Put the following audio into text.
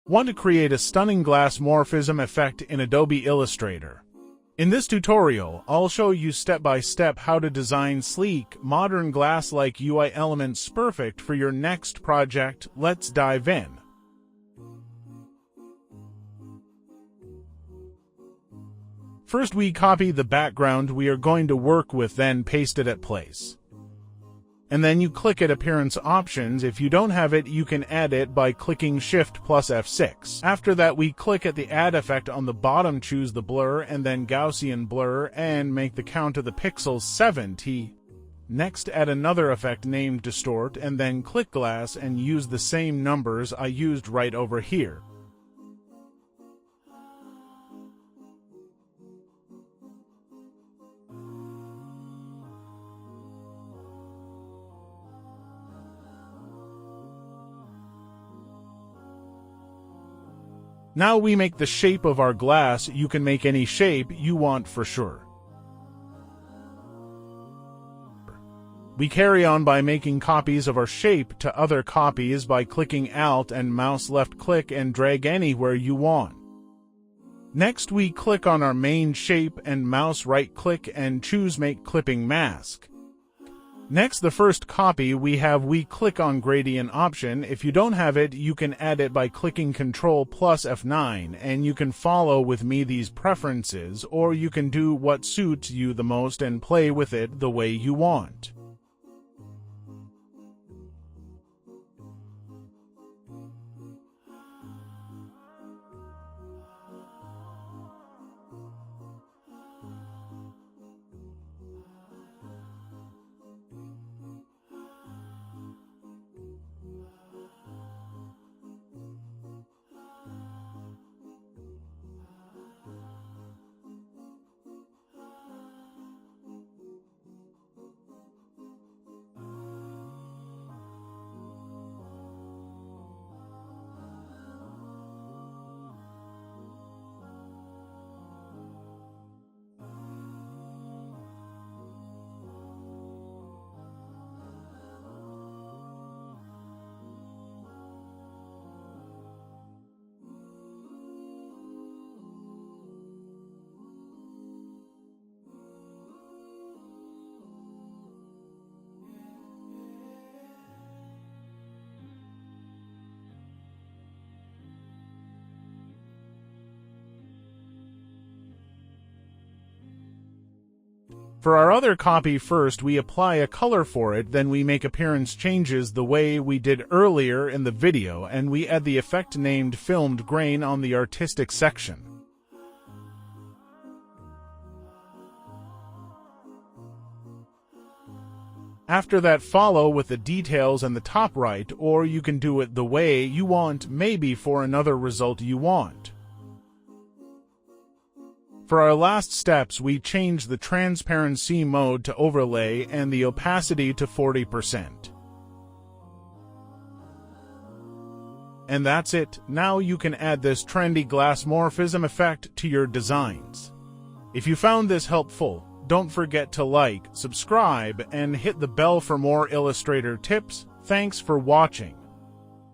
Want to create a stunning glass morphism effect in Adobe Illustrator? In this tutorial, I'll show you step-by-step how to design sleek, modern glass-like UI elements perfect for your next project. Let's dive in. First, we copy the background we are going to work with, then paste it at place. And then you click at Appearance Options. If you don't have it, you can add it by clicking Shift plus F6. After that, we click at the Add effect on the bottom, choose the blur and then Gaussian blur and make the count of the pixels 70. Next, add another effect named Distort and then click Glass and use the same numbers I used right over here. Now we make the shape of our glass. You can make any shape you want for sure. We carry on by making copies of our shape to other copies by clicking Alt and mouse left click and drag anywhere you want. Next, we click on our main shape and mouse right click and choose Make Clipping Mask. Next, the first copy we click on Gradient option. If you don't have it, you can add it by clicking Ctrl plus F9, and you can follow with me these preferences, or you can do what suits you the most and play with it the way you want. For our other copy, first we apply a color for it, then we make appearance changes the way we did earlier in the video, and we add the effect named Filmed Grain on the artistic section. After that, follow with the details and the top right, or you can do it the way you want, maybe for another result you want. For our last steps, we change the transparency mode to overlay and the opacity to 40%. And that's it. Now you can add this trendy glass morphism effect to your designs. If you found this helpful, don't forget to like, subscribe, and hit the bell for more Illustrator tips. Thanks for watching.